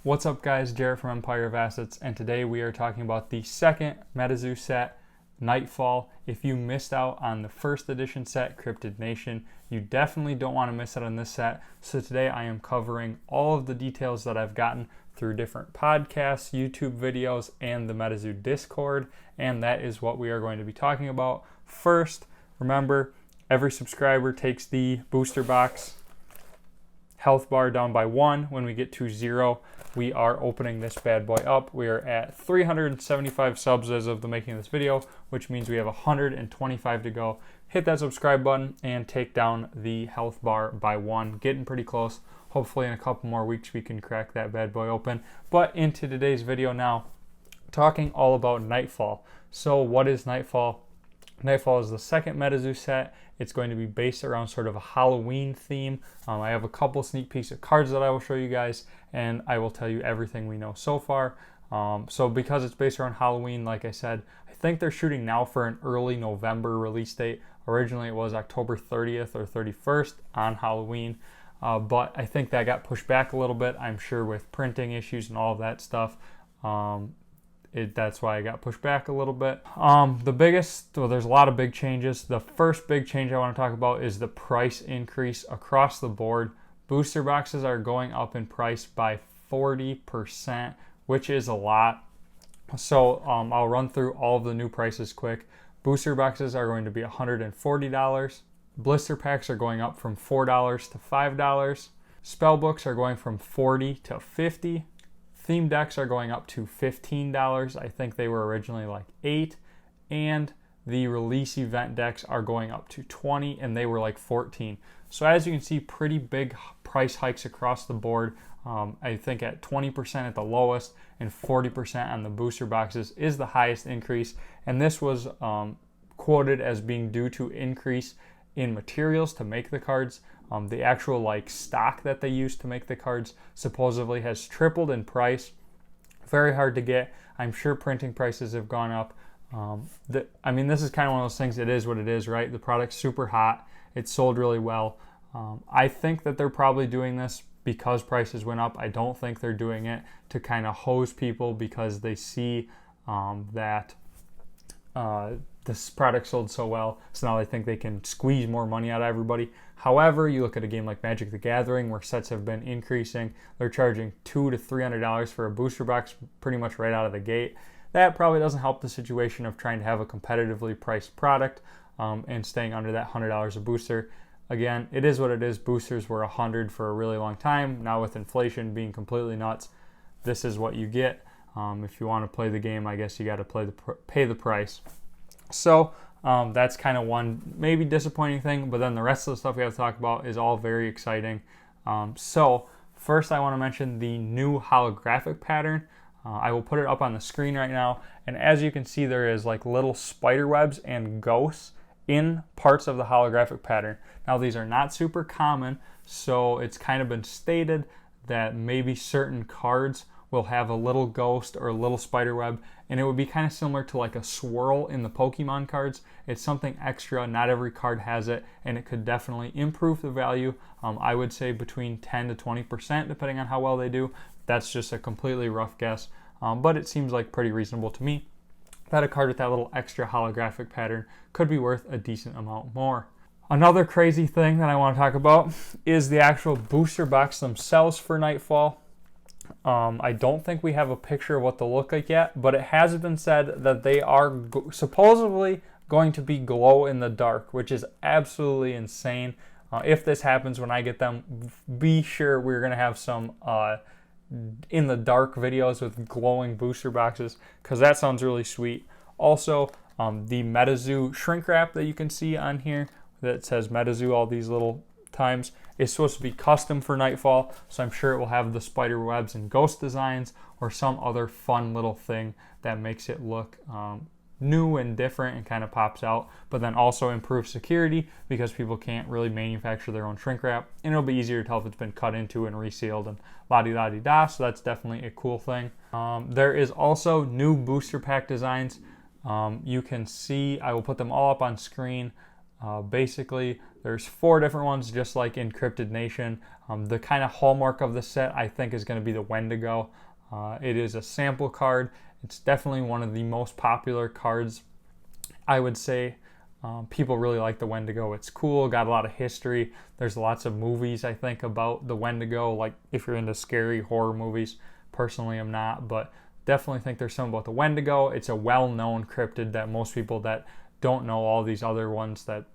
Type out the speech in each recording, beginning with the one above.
What's up guys, Jared from Empire of Assets, and today we are talking about the second Metazoo set, Nightfall. If you missed out on the first edition set, Cryptid Nation, you definitely don't want to miss out on this set. So today I am covering all of the details that I've gotten through different podcasts, YouTube videos, and the Metazoo Discord, and that is what we are going to be talking about. First, remember, every subscriber takes the booster box health bar down by 1. When we get to 0, we are opening this bad boy up. We are at 375 subs as of the making of this video, which means we have 125 to go. Hit that subscribe button and take down the health bar by 1. Getting pretty close. Hopefully in a couple more weeks we can crack that bad boy open. But into today's video now, talking all about Nightfall. So what is Nightfall? Nightfall is the second Metazoo set. It's going to be based around sort of a Halloween theme. I have a couple sneak peeks of cards that I will show you guys, and I will tell you everything we know so far. So because it's based around Halloween, like I said, I think they're shooting now for an early November release date. Originally it was October 30th or 31st on Halloween, but I think that got pushed back a little bit, I'm sure with printing issues and all of that stuff. That's why I got pushed back a little bit. There's a lot of big changes. The first big change I want to talk about is the price increase across the board. Booster boxes are going up in price by 40%, which is a lot. So I'll run through all of the new prices quick. Booster boxes are going to be $140. Blister packs are going up from $4 to $5. Spell books are going from $40 to $50. Theme decks are going up to $15. I think they were originally like $8. And the release event decks are going up to $20, and they were like $14. So as you can see, pretty big price hikes across the board. I think at 20% at the lowest and 40% on the booster boxes is the highest increase. And this was quoted as being due to increase in materials to make the cards. The actual stock that they use to make the cards supposedly has tripled in price. Very hard to get. I'm sure printing prices have gone up. This is kind of one of those things. It is what it is, right? The product's super hot. It's sold really well. I think that they're probably doing this because prices went up. I don't think they're doing it to kind of hose people because they see that this product sold so well, so now they think they can squeeze more money out of everybody. However, you look at a game like Magic the Gathering where sets have been increasing. They're charging $200 to $300 for a booster box pretty much right out of the gate. That probably doesn't help the situation of trying to have a competitively priced product and staying under that $100 a booster. Again, it is what it is. Boosters were $100 for a really long time. Now with inflation being completely nuts, this is what you get. If you want to play the game, I guess you got to pay the price. So that's kind of one maybe disappointing thing, but then the rest of the stuff we have to talk about is all very exciting. So first I want to mention the new holographic pattern. I will put it up on the screen right now, and as you can see, there is like little spider webs and ghosts in parts of the holographic pattern. Now these are not super common, so it's kind of been stated that maybe certain cards will have a little ghost or a little spider web, and it would be kind of similar to like a swirl in the Pokemon cards. It's something extra. Not every card has it, and it could definitely improve the value. I would say between 10 to 20% depending on how well they do. That's just a completely rough guess, but it seems like pretty reasonable to me that a card with that little extra holographic pattern could be worth a decent amount more. Another crazy thing that I want to talk about is the actual booster box themselves for Nightfall. I don't think we have a picture of what they'll look like yet, but it has been said that they are supposedly going to be glow in the dark, which is absolutely insane. If this happens when I get them, be sure we're going to have some in the dark videos with glowing booster boxes, because that sounds really sweet. Also, the Metazoo shrink wrap that you can see on here that says Metazoo all these little times is supposed to be custom for Nightfall, so I'm sure it will have the spider webs and ghost designs or some other fun little thing that makes it look new and different and kind of pops out, but then also improves security because people can't really manufacture their own shrink wrap, and it'll be easier to tell if it's been cut into and resealed and la-di-da-di-da, so that's definitely a cool thing. There is also new booster pack designs. You can see, I will put them all up on screen. Basically, there's 4 different ones, just like in Cryptid Nation. The kind of hallmark of the set, I think, is going to be the Wendigo. It is a sample card. It's definitely one of the most popular cards, I would say. People really like the Wendigo. It's cool, got a lot of history. There's lots of movies, I think, about the Wendigo, like if you're into scary horror movies. Personally, I'm not, but definitely think there's something about the Wendigo. It's a well-known cryptid that most people that don't know all these other ones that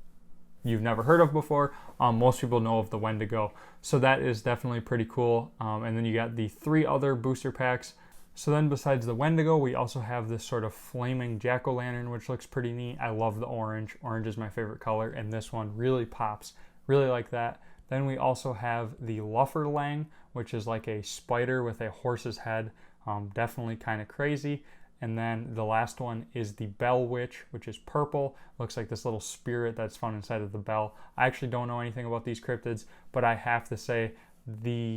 you've never heard of before, most people know of the Wendigo. So that is definitely pretty cool. And then you got the 3 other booster packs. So then besides the Wendigo, we also have this sort of flaming jack-o'-lantern, which looks pretty neat. I love the orange. Orange is my favorite color, and this one really pops. Really like that. Then we also have the Lufferlang, which is like a spider with a horse's head. Definitely kind of crazy. And then the last one is the Bell Witch, which is purple. Looks like this little spirit that's found inside of the bell. I actually don't know anything about these cryptids, but I have to say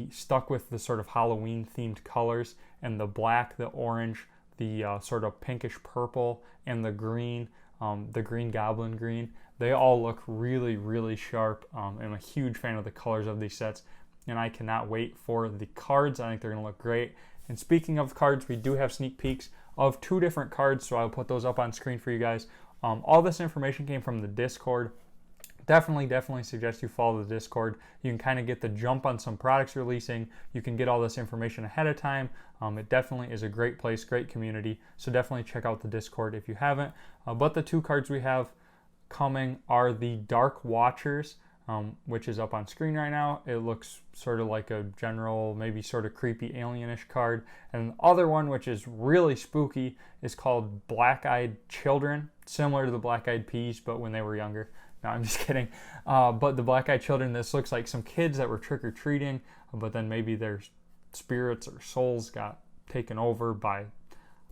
stuck with the sort of Halloween themed colors, and the black, the orange, the sort of pinkish purple, and the green goblin green. They all look really, really sharp. I'm a huge fan of the colors of these sets, and I cannot wait for the cards. I think they're going to look great. And speaking of cards, we do have sneak peeks of 2 different cards, so I'll put those up on screen for you guys. All this information came from the Discord. Definitely suggest you follow the Discord. You can kind of get the jump on some products releasing. You can get all this information ahead of time. It definitely is a great place, great community. So definitely check out the Discord if you haven't. But the 2 cards we have coming are the Dark Watchers, which is up on screen right now. It looks sort of like a general, maybe sort of creepy alienish card. And the other one, which is really spooky, is called Black-Eyed Children, similar to the Black-Eyed Peas, but when they were younger. No, I'm just kidding. But the Black-Eyed Children, this looks like some kids that were trick-or-treating, but then maybe their spirits or souls got taken over by,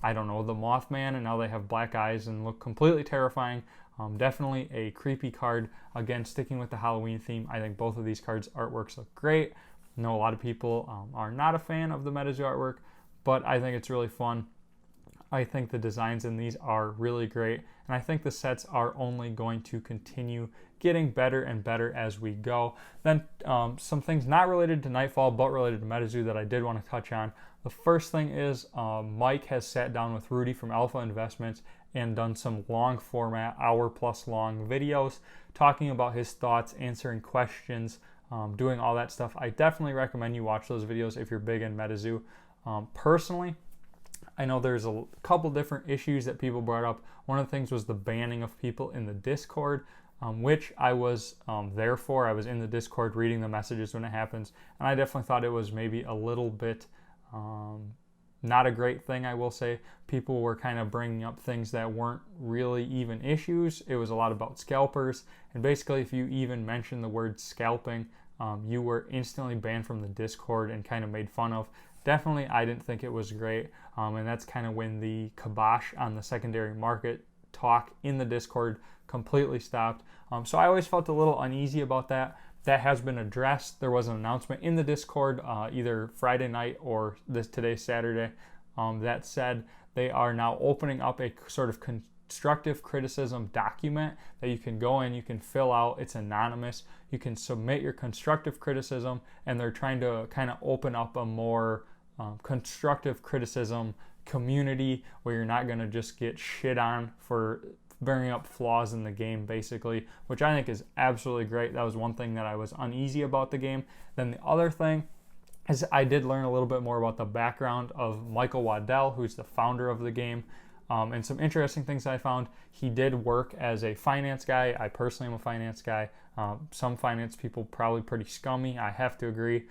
I don't know, the Mothman, and now they have black eyes and look completely terrifying. Definitely a creepy card. Again, sticking with the Halloween theme, I think both of these cards' artworks look great. I know a lot of people are not a fan of the Metazoo artwork, but I think it's really fun. I think the designs in these are really great, and I think the sets are only going to continue getting better and better as we go. Then some things not related to Nightfall, but related to Metazoo that I did want to touch on. The first thing is Mike has sat down with Rudy from Alpha Investments and done some long format, hour-plus long videos, talking about his thoughts, answering questions, doing all that stuff. I definitely recommend you watch those videos if you're big in Metazoo. Personally, I know there's a couple different issues that people brought up. One of the things was the banning of people in the Discord, which I was there for. I was in the Discord reading the messages when it happens, and I definitely thought it was maybe a little bit not a great thing, I will say. People were kind of bringing up things that weren't really even issues. It was a lot about scalpers, and basically if you even mentioned the word scalping, you were instantly banned from the Discord and kind of made fun of. Definitely, I didn't think it was great, and that's kind of when the kibosh on the secondary market talk in the Discord completely stopped. So I always felt a little uneasy about that. That has been addressed. There was an announcement in the Discord either Friday night or today's Saturday that said they are now opening up a sort of constructive criticism document that you can go in, you can fill out. It's anonymous. You can submit your constructive criticism, and they're trying to kind of open up a more constructive criticism community where you're not going to just get shit on for bringing up flaws in the game, basically, which I think is absolutely great. That was one thing that I was uneasy about the game. Then the other thing is I did learn a little bit more about the background of Michael Waddell, who's the founder of the game, and some interesting things I found. He did work as a finance guy. I personally am a finance guy. Some finance people probably pretty scummy, I have to agree,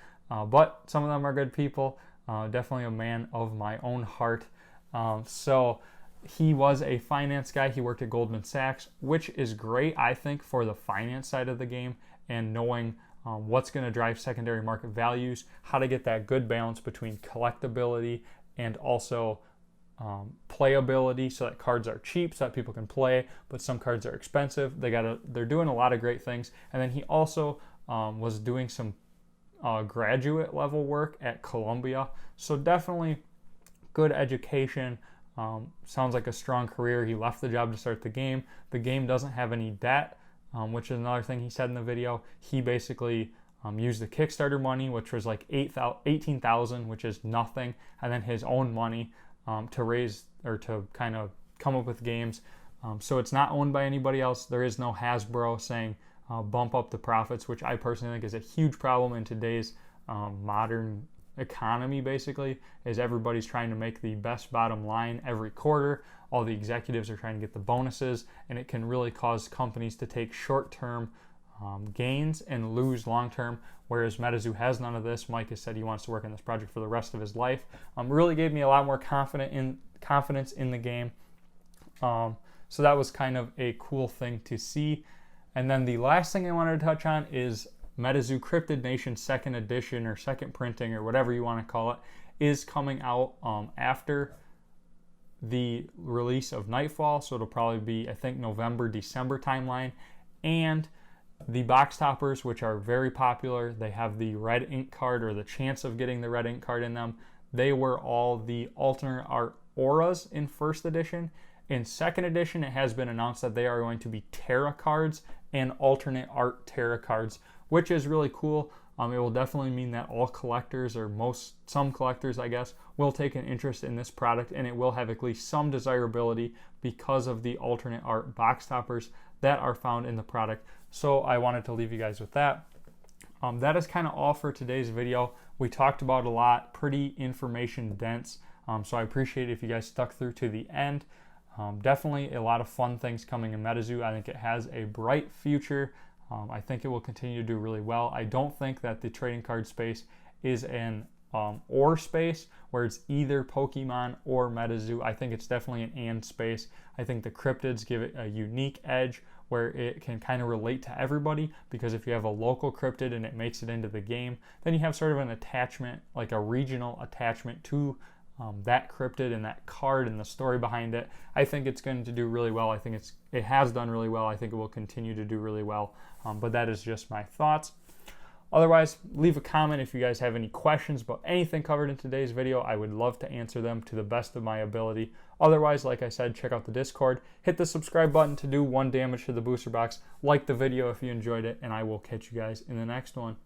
but some of them are good people. Definitely a man of my own heart. So he was a finance guy. He worked at Goldman Sachs, which is great, I think, for the finance side of the game and knowing what's going to drive secondary market values, how to get that good balance between collectability and also playability, so that cards are cheap so that people can play, but some cards are expensive. They're doing a lot of great things. And then he also was doing some graduate level work at Columbia. So definitely good education. Sounds like a strong career. He left the job to start the game. The game doesn't have any debt. which is another thing he said in the video. He basically used the Kickstarter money, which was like $18,000, which is nothing, and then his own money to raise or to kind of come up with games. So it's not owned by anybody else. There is no Hasbro saying bump up the profits, which I personally think is a huge problem in today's modern economy. Basically, is everybody's trying to make the best bottom line every quarter. All the executives are trying to get the bonuses, and it can really cause companies to take short-term gains and lose long-term, whereas Metazoo has none of this. Mike has said he wants to work on this project for the rest of his life. Really gave me a lot more confidence in the game. So that was kind of a cool thing to see. And then the last thing I wanted to touch on is Metazoo Cryptid Nation 2nd edition or second printing or whatever you want to call it is coming out after the release of Nightfall. So it'll probably be, I think, November, December timeline. And the box toppers, which are very popular, they have the red ink card or the chance of getting the red ink card in them. They were all the alternate art auras in 1st edition. In 2nd edition, it has been announced that they are going to be Terra cards and alternate art Terra cards, which is really cool. It will definitely mean that all collectors, or some collectors, I guess, will take an interest in this product, and it will have at least some desirability because of the alternate art box toppers that are found in the product. So I wanted to leave you guys with that. That is kind of all for today's video. We talked about a lot, pretty information dense. So I appreciate it if you guys stuck through to the end. Definitely a lot of fun things coming in Metazoo. I think it has a bright future. I think it will continue to do really well. I don't think that the trading card space is an or space where it's either Pokemon or Metazoo. I think it's definitely an and space. I think the cryptids give it a unique edge where it can kind of relate to everybody, because if you have a local cryptid and it makes it into the game, then you have sort of an attachment, like a regional attachment to that cryptid and that card and the story behind it. I think it's going to do really well. I think it has done really well. I think it will continue to do really well. But that is just my thoughts. Otherwise, leave a comment if you guys have any questions about anything covered in today's video. I would love to answer them to the best of my ability. Otherwise, like I said, check out the Discord. Hit the subscribe button to do 1 damage to the booster box. Like the video if you enjoyed it, and I will catch you guys in the next one.